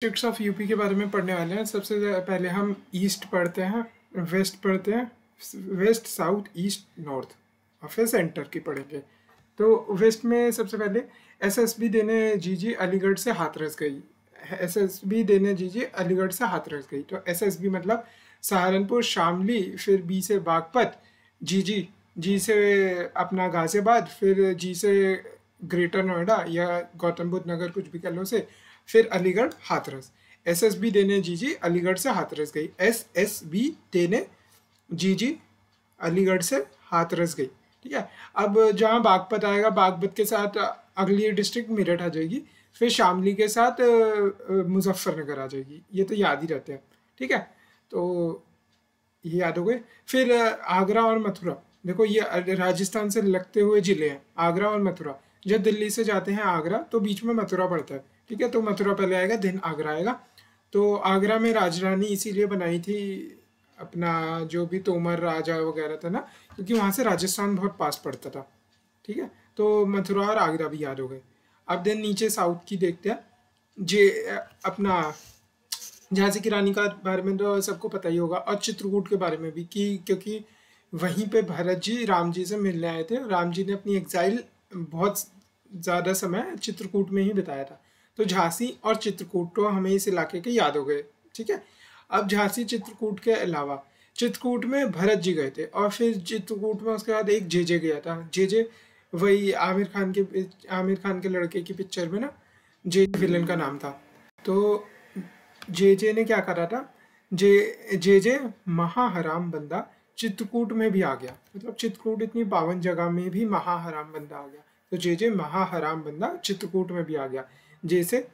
Districts of UP के बारे में पढ़ने वाले हैं। सबसे पहले हम ईस्ट पढ़ते हैं, वेस्ट पढ़ते हैं, वेस्ट साउथ ईस्ट नॉर्थ, और फिर सेंटर की पढ़ेंगे। तो वेस्ट में सबसे पहले एसएसबी देने जीजी अलीगढ़ से हाथरस गई। एसएसबी देने जीजी अलीगढ़ से हाथरस गई। तो एसएसबी मतलब सहारनपुर, शामली, फिर बी से बागपत, जीजी, जी से अपना गाजियाबाद, फिर जी से ग्रेटर नोएडा या गौतम बुद्ध नगर, कुछ भी कह लो से, फिर अलीगढ़, हाथरस। एसएसबी देने जीजी अलीगढ़ से हाथरस गई। एसएसबी देने जीजी अलीगढ़ से हाथरस गई। ठीक है। अब जहाँ बागपत आएगा, बागपत के साथ अगली डिस्ट्रिक्ट मेरठ आ जाएगी, फिर शामली के साथ मुजफ्फरनगर आ जाएगी। ये तो याद ही रहते हैं। ठीक है, तो ये याद हो गए। फिर आगरा और मथुरा, देखो ये राजस्थान से लगते हुए जिले हैं, आगरा और मथुरा। जब दिल्ली से जाते हैं आगरा तो बीच में मथुरा पड़ता है। ठीक है, तो मथुरा पहले आएगा, देन आगरा आएगा। तो आगरा में राजधानी इसीलिए बनाई थी अपना जो भी तोमर राजा वगैरह था ना, क्योंकि वहाँ से राजस्थान बहुत पास पड़ता था। ठीक है, तो मथुरा और आगरा भी याद हो गए। अब देन नीचे साउथ की देखते हैं। जे अपना झांसी की रानी का बारे में तो सबको पता ही होगा, और चित्रकूट के बारे में भी, कि क्योंकि वहीं पे भरत जी राम जी से मिलने आए थे। राम जी ने अपनी एग्जाइल बहुत ज़्यादा समय चित्रकूट में ही बिताया था। तो झांसी और चित्रकूट तो हमें इस इलाके के याद हो गए। ठीक है, अब झांसी चित्रकूट के अलावा चित्रकूट में भरत जी गए थे, और फिर चित्रकूट में उसके बाद एक जे गया था। जे वही आमिर खान के लड़के की पिक्चर में ना, जे विलन का नाम था। तो जे ने क्या करा था, जे महाहराम बंदा चित्रकूट में भी आ गया। मतलब चित्रकूट इतनी पावन जगह में भी महाहराम बंदा आ गया। तो जे महाहराम बंदा चित्रकूट में भी आ गया। जैसे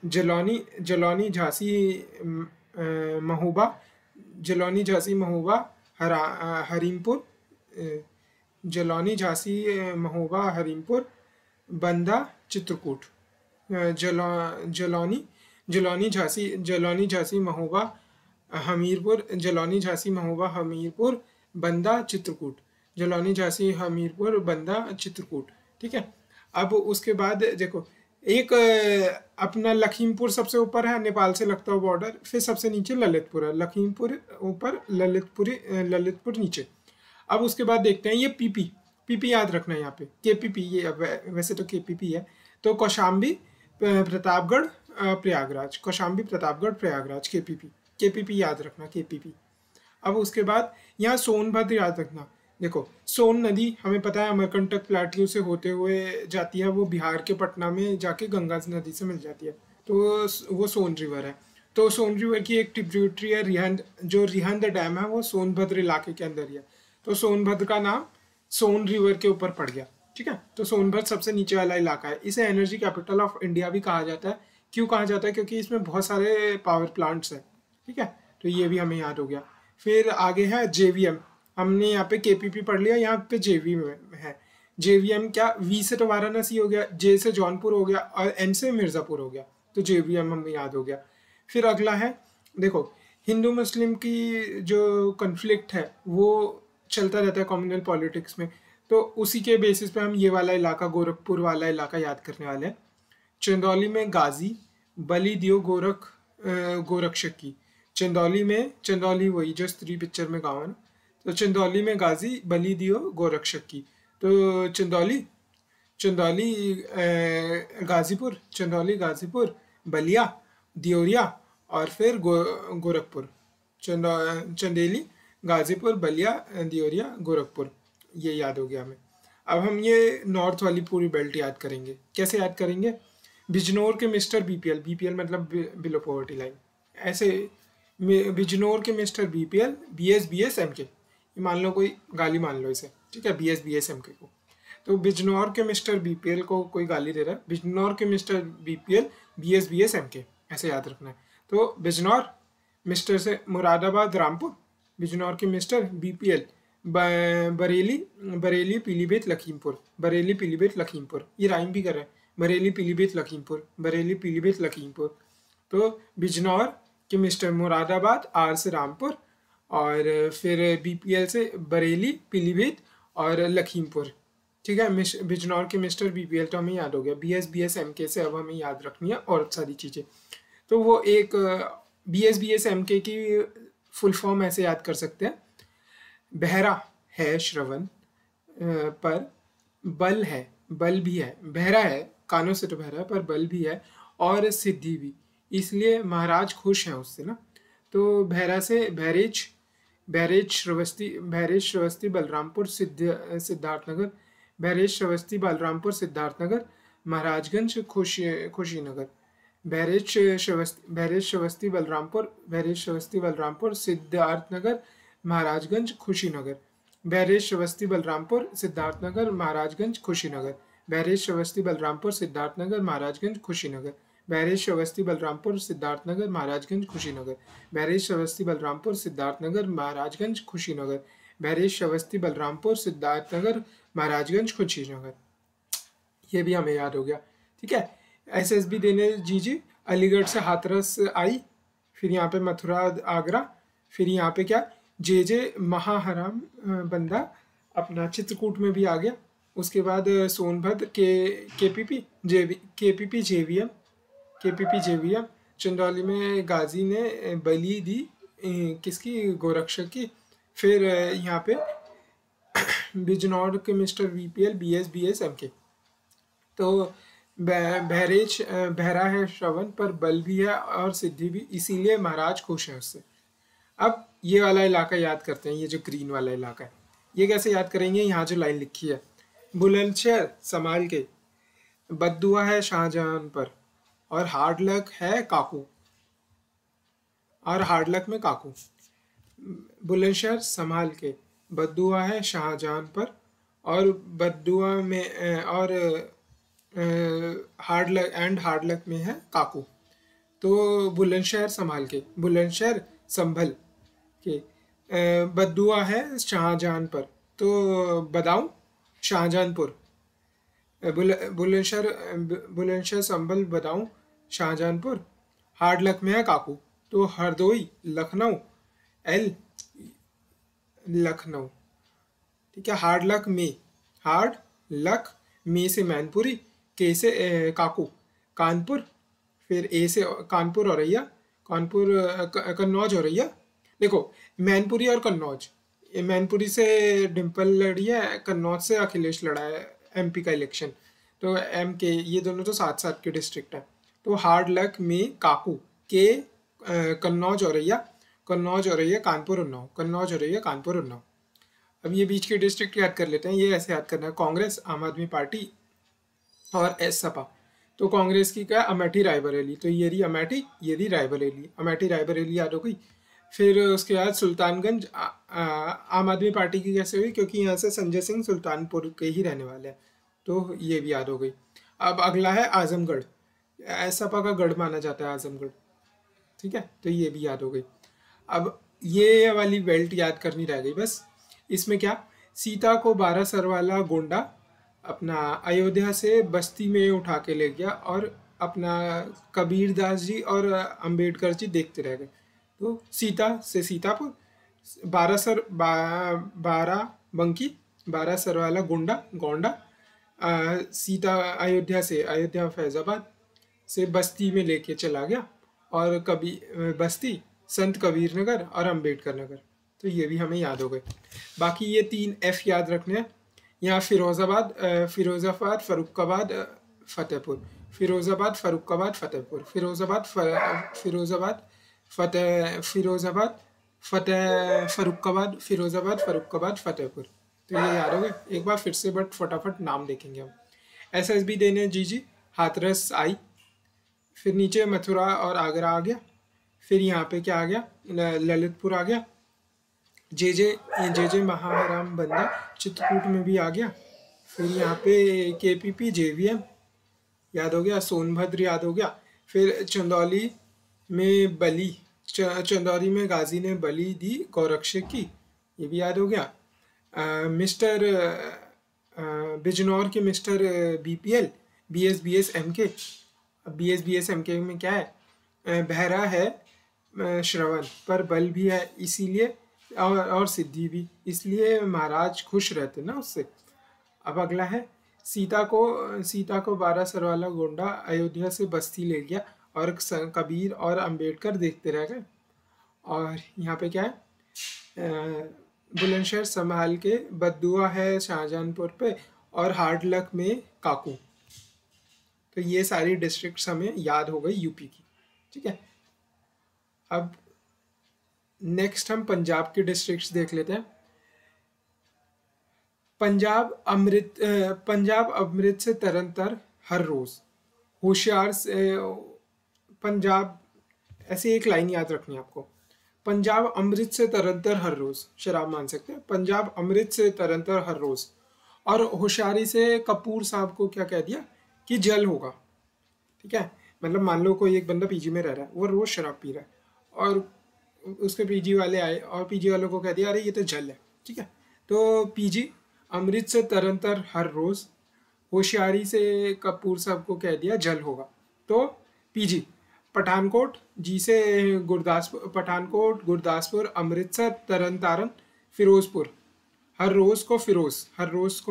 जलौनी झांसी महोबा, जलौनी झांसी महोबा, हरीमपुर, जलौनी झांसी महोबा, हरीमपुर, बंदा, चित्रकूट। जलौनी झांसी महोबा, हमीरपुर, जलौनी झांसी महोबा, हमीरपुर, बंदा, चित्रकूट। जलौनी झांसी हमीरपुर, बंदा, चित्रकूट। ठीक है, अब उसके बाद देखो, एक अपना लखीमपुर सबसे ऊपर है, नेपाल से लगता हुआ बॉर्डर। फिर सबसे नीचे ललितपुर है, लखीमपुर ऊपर, ललितपुर नीचे। अब उसके बाद देखते हैं ये पीपी याद रखना है यहाँ पे, केपीपी, ये वैसे तो केपीपी है। तो कौशाम्बी, प्रतापगढ़, प्रयागराज, कौशाम्बी, प्रतापगढ़, प्रयागराज, केपीपी याद रखना, केपीपी। अब उसके बाद यहाँ सोनभद्र याद रखना। देखो, सोन नदी हमें पता है अमरकंटक प्लाट्यू से होते हुए जाती है, वो बिहार के पटना में जाके गंगा नदी से मिल जाती है। तो वो सोन रिवर है। तो सोन रिवर की एक ट्रिब्यूटरी है रिहंद, जो रिहंद डैम है वो सोनभद्र इलाके के अंदर ही है। तो सोनभद्र का नाम सोन रिवर के ऊपर पड़ गया। ठीक है, तो सोनभद्र सबसे नीचे वाला इलाका है। इसे एनर्जी कैपिटल ऑफ इंडिया भी कहा जाता है। क्यों कहा जाता है? क्योंकि इसमें बहुत सारे पावर प्लांट्स हैं। ठीक है, तो ये भी हमें याद हो गया। फिर आगे है जेवीएम। हमने यहाँ पे केपीपी पढ़ लिया, यहाँ पे जेवीएम है। जेवीएम क्या, वी से तो वाराणसी हो गया, जे से जौनपुर हो गया, और एन से मिर्ज़ापुर हो गया। तो जेवीएम हमें याद हो गया। फिर अगला है, देखो, हिंदू मुस्लिम की जो कन्फ्लिक्ट है वो चलता रहता है कम्युनल पॉलिटिक्स में। तो उसी के बेसिस पे हम ये वाला इलाका, गोरखपुर वाला इलाका याद करने वाले हैं। चंदौली में गाजी, बलि दियो गोरक्षक की। चंदौली वही जो स्त्री पिक्चर में गाँव है ना। तो चंदौली में गाजी, बलि दियो गोरक्षक की। तो चंदौली गाजीपुर, बलिया, दियोरिया, और फिर गोरखपुर। चंदेली, गाजीपुर, बलिया, दियोरिया, गोरखपुर। ये याद हो गया हमें। अब हम ये नॉर्थ वाली पूरी बेल्ट याद करेंगे। कैसे याद करेंगे? बिजनौर के मिस्टर बीपीएल, बीपीएल मतलब बिलो पॉवर्टी लाइन, ऐसे बिजनौर के मिस्टर बीपीएल, बीएस एमके, मान लो कोई गाली मान लो इसे। ठीक है, बीएस एमके को। तो बिजनौर के मिस्टर बीपीएल को कोई गाली दे रहा है, बिजनौर के मिस्टर बीपीएल, बीएस एमके, ऐसे याद रखना है। तो बिजनौर मिस्टर से मुरादाबाद, रामपुर, बिजनौर के मिस्टर बीपीएल, बरेली पीलीभीत लखीमपुर, बरेली पीलीभीत लखीमपुर। ये राइम भी कर रहे हैं, बरेली पीलीभीत लखीमपुर, बरेली पीलीभीत लखीमपुर। तो बिजनौर के मिस्टर मुरादाबाद, आर से रामपुर, और फिर बीपीएल से बरेली, पीलीभीत और लखीमपुर। ठीक है, बिजनौर के मिस्टर बीपीएल तो हमें याद हो गया। बीएस एमके से अब हमें याद रखनी है और सारी चीज़ें। तो वो एक BSBSMK की फुल फॉर्म ऐसे याद कर सकते हैं। बहरा है श्रवण, पर बल है, बल भी है, बहरा है, कानों से तो बहरा है पर बल भी है और सिद्धि भी, इसलिए महाराज खुश हैं उससे ना। तो बहरा से बहरेज, बहरेज श्रवस्ती बलरामपुर सिद्धार्थनगर, बहरेज श्रवस्ती बलरामपुर सिद्धार्थनगर, महाराजगंज खुशीनगर, बहरेज श्रवस्ती बलरामपुर सिद्धार्थनगर, महाराजगंज खुशीनगर, बहरेज श्रवस्ती बलरामपुर सिद्धार्थनगर, महाराजगंज खुशीनगर, बहरेज श्रवस्ती बलरामपुर सिद्धार्थनगर, महाराजगंज खुशीनगर, बहरेज श्रवस्ती बलरामपुर सिद्धार्थनगर, महाराजगंज खुशीनगर, बहरेज श्रवस्ती बलरामपुर सिद्धार्थनगर, महाराजगंज खुशीनगर, बहरेज श्रवस्ती बलरामपुर सिद्धार्थनगर, महाराजगंज खुशीनगर। ये भी हमें याद हो गया, ठीक है। SSB देने जीजी, अलीगढ़ से हाथरस आई, फिर यहाँ पे मथुरा आगरा, फिर यहाँ पे क्या JJ महाहराम बंदा अपना चित्रकूट में भी आ गया। उसके बाद सोनभद्र KPP JVM, चंदौली में गाजी ने बलि दी किसकी, गोरक्षक की। फिर यहाँ पे बिजनौर के मिस्टर VPL BSBSMK। तो बहरा है श्रवण, पर बल भी है और सिद्धि भी, इसीलिए महाराज खुश है उससे। अब ये वाला इलाका याद करते हैं, ये जो ग्रीन वाला इलाका है, ये कैसे याद करेंगे। यहाँ जो लाइन लिखी है, बुलंदशहर संभाल के, बद्दुआ है शाहजहां पर, और हार्ड लक है काकू, और हार्ड लक में काकू। बुलंदशहर संभाल के, बद्दुआ है शाहजहां पर, और बद्दुआ में और हार्ड लक में है काकू। तो बुलंदशहर संभाल के, बुलंदशहर संभल के, बद्दुआ है शाहजहां पर, तो बदाऊं शाहजहानपुर, बुलंदशहर संभल बदाऊं शाहजहानपुर। हार्ड लक में है काकू, तो हरदोई लखनऊ, लखनऊ, ठीक है। हार्ड लक में से मैनपुरी, के से काकू, कानपुर, फिर ए से कानपुर औरैया, कन्नौज औरैया। देखो मैनपुरी और कन्नौज, मैनपुरी से डिम्पल लड़ी है, कन्नौज से अखिलेश लड़ा है MP का इलेक्शन। तो MK ये दोनों तो साथ साथ के डिस्ट्रिक्ट है। तो हार्ड लक में काकू के, कन्नौज औरैया, कानपुर उन्नाव, कन्नौज औरैया कानपुर उन्नाव। अब ये बीच के डिस्ट्रिक्ट याद कर लेते हैं। ये ऐसे याद करना है, कांग्रेस, आम आदमी पार्टी और सपा। तो कांग्रेस की क्या, अमेठी रायबरेली, तो ये रही अमेठी, ये रही रायबरेली, अमेठी रायबरेली याद हो गई। फिर उसके बाद सुल्तानगंज, आम आदमी पार्टी की कैसे हुई, क्योंकि यहाँ से संजय सिंह सुल्तानपुर के ही रहने वाले हैं, तो ये भी याद हो गई। अब अगला है आजमगढ़, सपा का गढ़ माना जाता है आजमगढ़, ठीक है, तो ये भी याद हो गई। अब ये वाली बेल्ट याद करनी रह गई बस। इसमें क्या, सीता को 12 सर वाला गोंडा अपना अयोध्या से बस्ती में उठा के ले गया, और अपना कबीरदास जी और अंबेडकर जी देखते रह गए। तो सीता से सीतापुर, 12 बंकी, 12 सर वाला गोंडा, सीता अयोध्या फैजाबाद से बस्ती में लेके चला गया, और बस्ती, संत कबीर नगर और अंबेडकर नगर। तो ये भी हमें याद हो गए। बाकी ये 3 F याद रखने हैं। यहाँ फिरोजाबाद, फरुखाबाद, फतेहपुर, फरुखाबाद, फतेहपुर। तो ये याद हो गए एक बार फिर से, बट फटाफट नाम देखेंगे हम। SSB देने जीजी, हाथरस आई, फिर नीचे मथुरा और आगरा आ गया, फिर यहाँ पे क्या आ गया, ललितपुर आ गया, JJ महाराम बंदा चित्रकूट में भी आ गया, फिर यहाँ पे KPP JVM याद हो गया, सोनभद्र याद हो गया, फिर चंदौली में गाजी ने बलि दी गौरक्षक की, ये भी याद हो गया। मिस्टर बिजनौर के मिस्टर BPL BSBSMK, BSBSMK में क्या है, बहरा है श्रवण, पर बल भी है, इसीलिए और सिद्धि भी, इसलिए महाराज खुश रहते ना उससे। अब अगला है, सीता को 12 सर वाला गोंडा अयोध्या से बस्ती ले गया, और कबीर और अंबेडकर देखते रह गए। और यहाँ पे क्या है, बुलंदशहर संभाल के, बद्दुआ है शाहजहांपुर पे, और हार्ड लक में काकू। तो ये सारी डिस्ट्रिक्ट्स हमें याद हो गई यूपी की। ठीक है, अब नेक्स्ट हम पंजाब की डिस्ट्रिक्ट्स देख लेते हैं। पंजाब अमृत से तरन हर रोज, होशियार से पंजाब, ऐसी एक लाइन याद रखनी है आपको, पंजाब अमृत से तरन हर रोज, शराब मान सकते हैं, पंजाब अमृत से तरन हर रोज। और होशियारी से कपूर साहब को क्या कह दिया कि जल होगा। ठीक है, मतलब मान लो कोई एक बंदा पीजी में रह रहा है, वो रोज शराब पी रहा है, और उसके पीजी वाले आए और पीजी वालों को कह दिया अरे ये तो जल है। ठीक है, तो पीजी अमृत से तरन हर रोज, होशियारी से कपूर साहब को कह दिया जल होगा। तो पीजी पठानकोट, जी से गुरदासपुर, पठानकोट, गुरदासपुर, अमृतसर, तरन तारन, फिरोजपुर। हर रोज को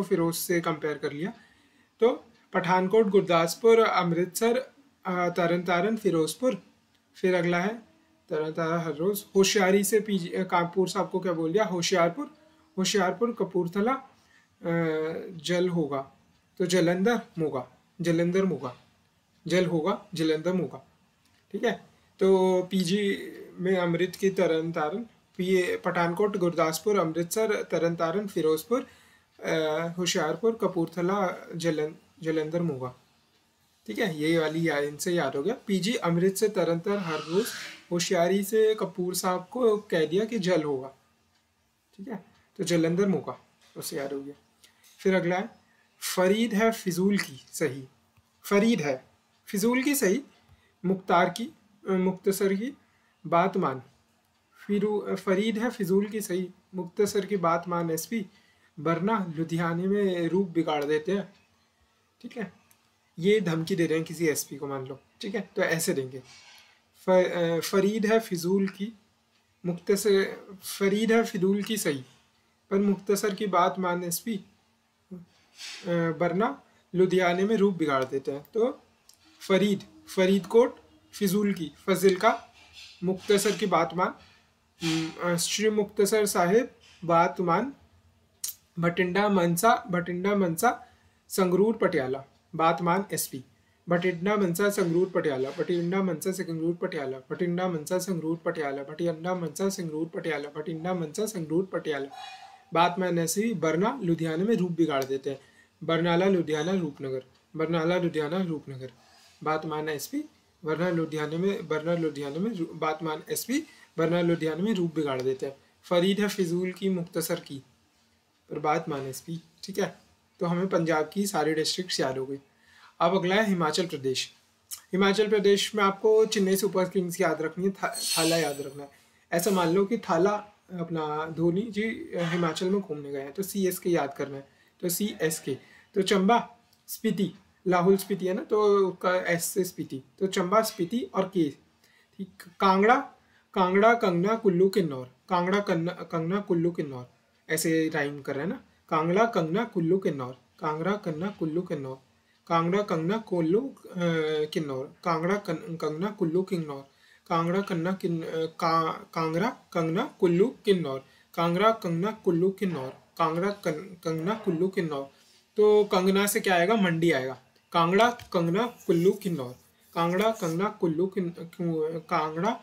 फिरोज से कंपेयर कर लिया। तो पठानकोट, गुरदासपुर, अमृतसर, तरन तारन, फिरोजपुर। फिर अगला है तरन तारन हर रोज। होशियारी से पीजी कपूर साहब को क्या बोल दिया, होशियारपुर, कपूरथला, जल होगा तो जलंधर मोगा, जल होगा जलंधर मोगा। ठीक है, तो पीजी में अमृत की तरन तारन, पठानकोट, गुरदासपुर, अमृतसर, तरन तारन, फिरोजपुर, होशियारपुर, कपूरथला, जलंधर मोगा। ठीक है, ये वाली इनसे याद हो गया। पीजी अमृत से तरन हर रोज, होशियारी से कपूर साहब को कह दिया कि जल होगा। ठीक है, तो जलंधर मोगा, उससे याद हो गया। फिर अगला है फरीद है फिजूल की सही, फरीद है फिजूल की सही, मुख्तसर की बात मान, फरीद है फिजूल की सही, मुख्तसर की बात मान एसपी, वरना लुधियाने में रूप बिगाड़ देते हैं। ठीक है, ये धमकी दे रहे हैं किसी एसपी को मान लो। ठीक है, तो ऐसे देंगे, फरीद है फिजूल की, फरीद है फिजूल की सही, पर मुख्तसर की बात मान एसपी, वरना लुधियाने में रूप बिगाड़ देते हैं। तो फरीदकोट, फिजूल की, फजिल का, मुख्तसर की बात मान, श्री मुख्तसर साहिब बात मान, भटिंडा मनसा संगरूर पटियाला, बात मान एसपी, भटिंडा मनसा संगरूर पटियाला, भटिंडा मनसा संगरूर पटियाला, भटिंडा मनसा संगरूर पटियाला, भटिंडा मनसा संगरूर पटियाला, भटिंडा मनसा संगरूर पटियाला, बात मान एसपी, बरना लुधियाना में रूप बिगाड़ देते हैं, बरनाला लुधियाना रूपनगर, बरनाला लुधियाना रूपनगर, बात मान एसपी, वरना लुधियाना में बात मान एसपी, वरना लुधियाना में रूप बिगाड़ देते हैं। फरीद है फिजूल की, मुख्तसर की, पर बात मान एसपी। ठीक है, तो हमें पंजाब की सारी डिस्ट्रिक्ट्स याद हो गई। अब अगला है हिमाचल प्रदेश। हिमाचल प्रदेश में आपको चेन्नई सुपर किंग्स याद रखनी है, थाला याद रखना है। ऐसा मान लो कि थाला अपना धोनी जी हिमाचल में घूमने गए हैं, तो CSK याद करना है, तो CSK। तो चंबा स्पीति, लाहौल स्पीति है ना, तो उसका S से स्पीति, तो चंबा स्पीति और K। ठीक, कांगड़ा कंगना कुल्लू किन्नौर, कांगड़ा कंगना कुल्लू किन्नौर, ऐसे राइम कर रहे हैं ना, कांगड़ा कंगना कुल्लू किन्नौर, कांगड़ा कंगना कुल्लू किन्नौर, कांगड़ा कंगना कुल्लू किन्नौर, कांगड़ा कंगना कुल्लू किन्नौर, कांगड़ा कंगना कुल्लू किन्नौर, कांगड़ा कंगना कुल्लू किन्नौर, कांगड़ा कंगना कुल्लू किन्नौर। तो कंगना से क्या आएगा, मंडी आएगा, कांगड़ा कंगना कुल्लू किन्नौर, कांगड़ा कंगना कुल्लू कांगड़ा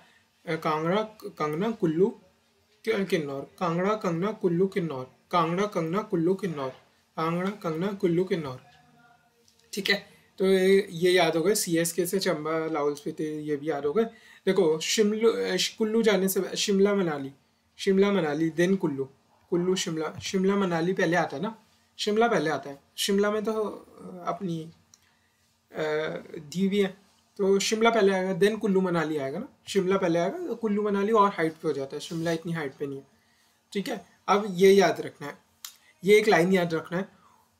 कंगना कुल्लू किन्नौर, कांगड़ा कंगना कुल्लू किन्नौर, कांगड़ा कंगना कुल्लू किन्नौर, कांगड़ा कंगना कुल्लू किन्नौर। ठीक है, तो ये याद हो गए। CSK से चंबा, लाहौल स्पीति, ये भी याद हो गए। देखो कुल्लू जाने से शिमला मनाली देन कुल्लू शिमला मनाली पहले आता है ना, शिमला पहले आता है। शिमला में तो अपनी दीवी है, तो शिमला पहले आएगा, देन कुल्लू मनाली आएगा ना, शिमला पहले आएगा तो कुल्लू मनाली और हाइट पे हो जाता है, शिमला इतनी हाइट पे नहीं है। ठीक है, अब ये याद रखना है, ये एक लाइन याद रखना है,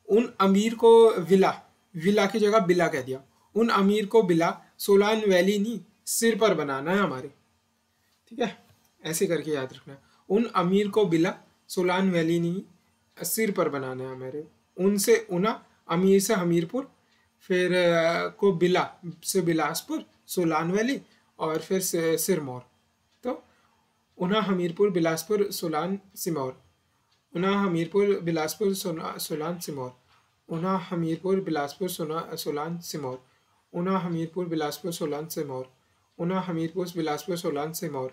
उन अमीर को विला की जगह बिला कह दिया, उन अमीर को बिला सोलान वैली नहीं सिर पर बनाना है हमारे। ठीक है, ऐसे करके याद रखना है, उन अमीर को बिला सोलान वैली नहीं सिर पर बनाना है हमारे। उनसे उना, अमीर से हमीरपुर, फिर को बिला से बिलासपुर, सोलान वैली और फिर सिरमौर। तो ऊना, हमीरपुर, बिलासपुर, सोलान, सिमौर। ऊना, हमीरपुर, बिलासपुर, सोलान, सिमौर। ऊना, हमीरपुर, बिलासपुर, सोलान, सिमौर। ऊना, हमीरपुर, बिलासपुर, सोलान, सिमौर। ऊना, हमीरपुर, बिलासपुर, सोलान, सिमौर।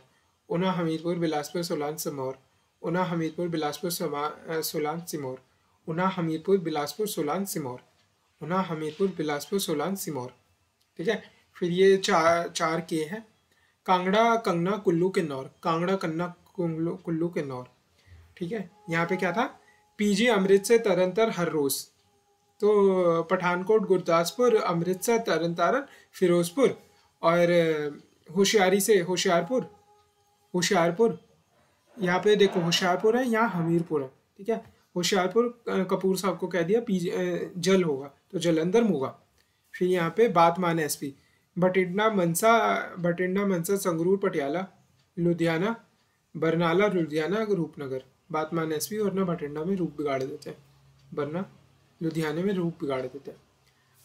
ऊना, हमीरपुर, बिलासपुर, सोलान, सिमौर। ऊना, हमीरपुर, बिलासपुर, सोलान, सिमौर। ऊना, हमीरपुर, बिलासपुर, सोलान, सिमौर। ऊना, हमीरपुर, बिलासपुर, सोलान, सिमौर। ठीक है, फिर ये चार के हैं। कांगड़ा, कंगना, कुल्लू, किन्नौर। कांगड़ा, कन्ना, कुल्लू, किन्नौर। ठीक है, यहाँ पे क्या था, पीजी अमृतसर, तरनतर, हर रोज। तो पठानकोट, गुरदासपुर, अमृतसर, तरन तारण, फिरोजपुर और होशियारपुर। यहाँ पे देखो होशियारपुर है, यहाँ हमीरपुर है। ठीक है, होशियारपुर कपूर साहब को कह दिया जल होगा तो जलंधर मोगा। फिर यहाँ पे बात माने एसपी, बठिंडा मनसा, संगरूर, पटियाला, लुधियाना, बरनाला, लुधियाना, रूपनगर। बात माने एसपी वरना बठिंडा में रूप बिगाड़ देते हैं, वरना लुधियाने में रूप बिगाड़ देते हैं।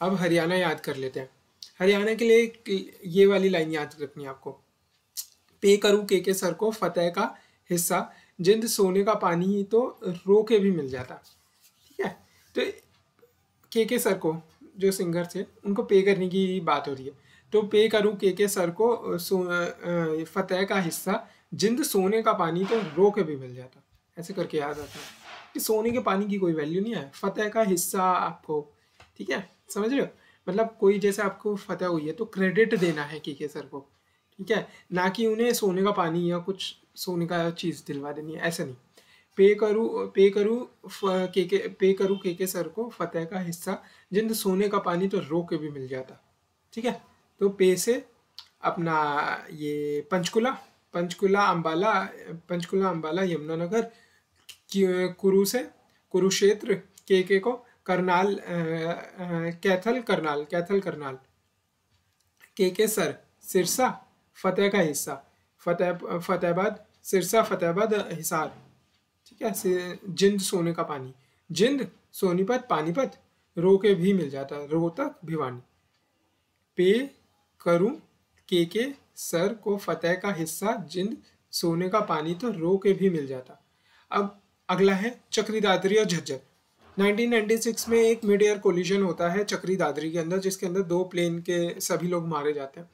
अब हरियाणा याद कर लेते हैं। हरियाणा के लिए ये वाली लाइन याद रखनी है आपको, पे करूँ के सर को, फतेह का हिस्सा, जिंद सोने का पानी तो रो के भी मिल जाता। ठीक है, तो के सर को, जो सिंगर थे, उनको पे करने की बात हो रही है। तो पे करूँ के सर को, फतेह का हिस्सा, जिंद सोने का पानी तो रो के भी मिल जाता। ऐसे करके याद आता है कि सोने के पानी की कोई वैल्यू नहीं है, फतेह का हिस्सा आपको। ठीक है, समझ रहे हो, मतलब कोई जैसे आपको फतेह हुई है तो क्रेडिट देना है के सर को। ठीक है, ना कि उन्हें सोने का पानी या कुछ सोने का चीज़ दिलवा देनी है, ऐसा नहीं। पे करूँ के सर को, फतेह का हिस्सा, जिंद सोने का पानी तो रो के भी मिल जाता। ठीक है, तो पे से अपना ये पंचकुला, अंबाला, यमुनानगर, कुरु से कुरुक्षेत्र, के को करनाल, कैथल करनाल, के सर, सिरसा, फतेह का हिस्सा, फतेहाबाद, सिरसा, फतेहाबाद, हिसार। ठीक है, जिंद सोने का पानी, जिंद सोनीपत, पानीपत, रो के भी मिल जाता, रोहतक, भिवानी। पे करूं के सर को, फतेह का हिस्सा, जिंद सोने का पानी तो रो के भी मिल जाता। अब अगला है चक्री दादरी और झज्जर। 1996 में एक मिड एयर कोलिजन होता है चक्री दादरी के अंदर, जिसके अंदर 2 प्लेन के सभी लोग मारे जाते हैं।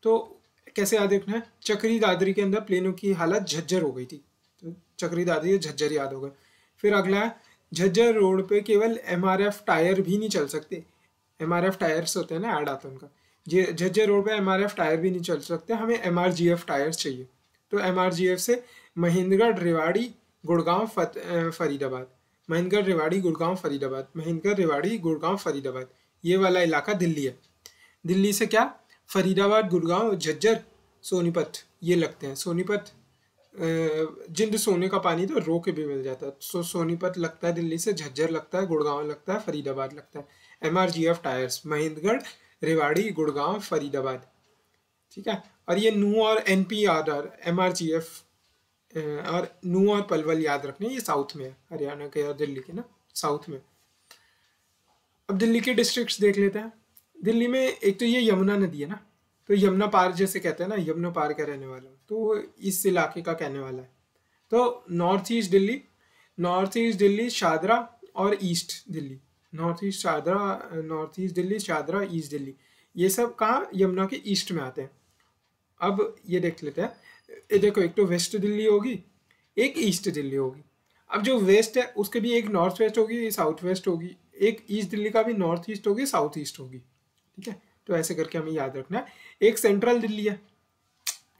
तो कैसे याद रखना है, चक्री दादरी के अंदर प्लेनों की हालत झज्जर हो गई थी, तो चक्री दादरी और झज्जर याद हो गए। फिर अगला है, झज्जर रोड पे केवल MRF टायर भी नहीं चल सकते। MRF टायर्स होते हैं ना, ऐड आता है उनका। झज्जर रोड पे MRF टायर भी नहीं चल सकते, हमें MRGF टायर्स चाहिए। तो MRGF से महेंद्रगढ़, रेवाड़ी, गुड़गांव, फरीदाबाद। महेंद्रगढ़, रेवाड़ी, गुड़गांव, फरीदाबाद। ये वाला इलाका दिल्ली है। दिल्ली से क्या, फरीदाबाद, गुड़गांव, झज्जर, सोनीपत ये लगते हैं। सोनीपत, जिंद सोने का पानी तो रो के भी मिल जाता है। सोनीपत लगता है दिल्ली से, झज्जर लगता है, गुड़गांव लगता है, फरीदाबाद लगता है। MRGF tyres, Mahendragarh, Rewari, Gurgaon, Faridabad. ठीक है, और ये नू और NP याद, और MRGF और नू और पलवल याद रखने, ये साउथ में है, हरियाणा के और दिल्ली के ना साउथ में। अब दिल्ली के डिस्ट्रिक्ट्स देख लेते हैं। दिल्ली में एक तो ये यमुना नदी है ना, तो यमुना पार जैसे कहते हैं ना, यमुना पार का रहने वाला हूँ, तो इस इलाके का कहने वाला है। तो नॉर्थ ईस्ट दिल्ली, शादरा और east Delhi. North east Delhi, Shahdara, east Delhi, ये सब कहाँ, यमुना के ईस्ट में आते हैं। अब ये देख लेते हैं, ये देखो, एक तो वेस्ट दिल्ली होगी, एक ईस्ट दिल्ली होगी। अब जो वेस्ट है उसके भी एक नॉर्थ वेस्ट होगी, साउथ वेस्ट होगी, एक ईस्ट दिल्ली का भी नॉर्थ ईस्ट होगी, साउथ ईस्ट होगी। ठीक है, तो ऐसे करके हमें याद रखना है। एक सेंट्रल दिल्ली है,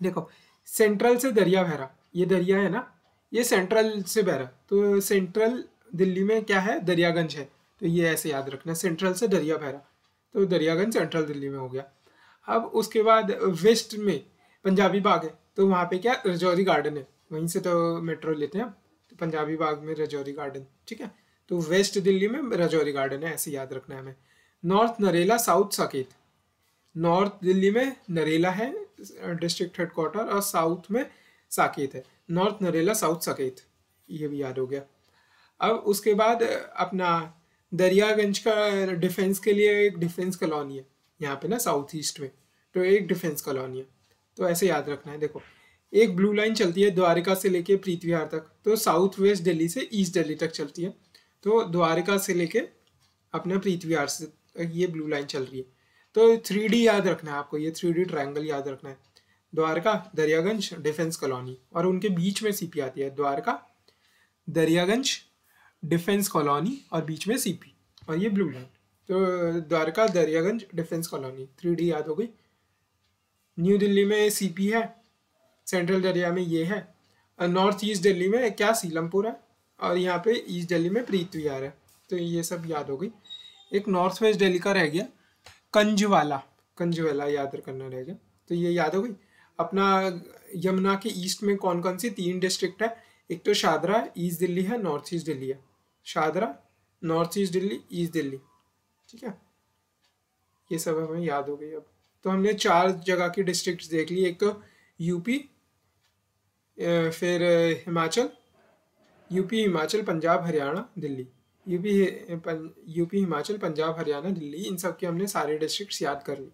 देखो सेंट्रल से दरिया बह रहा, ये दरिया है ना, ये सेंट्रल से बह रहा, तो सेंट्रल दिल्ली में क्या है, दरियागंज है। तो ये ऐसे याद रखना है, सेंट्रल से दरिया बह रहा, तो दरियागंज सेंट्रल दिल्ली में हो गया। अब उसके बाद वेस्ट में पंजाबी बाग है, तो वहाँ पे क्या, रजौरी गार्डन है, वहीं से तो मेट्रो लेते हैं, तो पंजाबी बाग में रजौरी गार्डन। ठीक है, तो वेस्ट दिल्ली में रजौरी गार्डन है, ऐसे याद रखना है हमें। North Narela, south Saket. North Delhi में नरेला है डिस्ट्रिक्ट हेडक्वार्टर, और साउथ में साकेत है। नॉर्थ नरेला, साउथ साकेत, ये भी याद हो गया। अब उसके बाद अपना दरियागंज का डिफेंस के लिए एक डिफेंस कॉलोनी है यहाँ पे ना, साउथ ईस्ट में, तो एक डिफेंस कॉलोनी है। तो ऐसे याद रखना है। देखो, एक ब्लू लाइन चलती है द्वारका से लेके प्रीत विहार तक, तो साउथ वेस्ट दिल्ली से ईस्ट दिल्ली तक चलती है। तो द्वारका से लेके अपने प्रीत विहार से ये ब्लू लाइन चल रही है। तो 3D याद रखना है आपको, ये 3D ट्रायंगल याद रखना है। द्वारका, दरियागंज, डिफेंस कॉलोनी, और उनके बीच में सीपी आती है। द्वारका, दरियागंज, डिफेंस कॉलोनी और बीच में सीपी, और ये ब्लू लाइन। तो Dwarka, Daryaganj, defence colony, 3D याद हो गई। न्यू दिल्ली में सीपी है, सेंट्रल दरिया में ये है, और नॉर्थ ईस्ट दिल्ली में क्या सीलमपुर है, और यहाँ पे ईस्ट दिल्ली में प्रीत विहार है। तो ये सब याद हो गई। एक नॉर्थ वेस्ट दिल्ली का रह गया, कंजवाला, कंजवाला याद करना रह गया। तो ये याद हो गई। अपना यमुना के ईस्ट में कौन कौन सी 3 डिस्ट्रिक्ट है? एक तो शादरा है, ईस्ट दिल्ली है, नॉर्थ ईस्ट दिल्ली है। Shahdara, north east Delhi, east Delhi, ठीक है। ये सब हमें याद हो गई। अब तो हमने 4 जगह की डिस्ट्रिक्ट देख ली। एक तो यूपी, फिर हिमाचल, यूपी, हिमाचल, पंजाब, हरियाणा, दिल्ली। यूपी, हिमाचल, पंजाब, हरियाणा, दिल्ली, इन सब के हमने सारे डिस्ट्रिक्ट्स याद कर ली।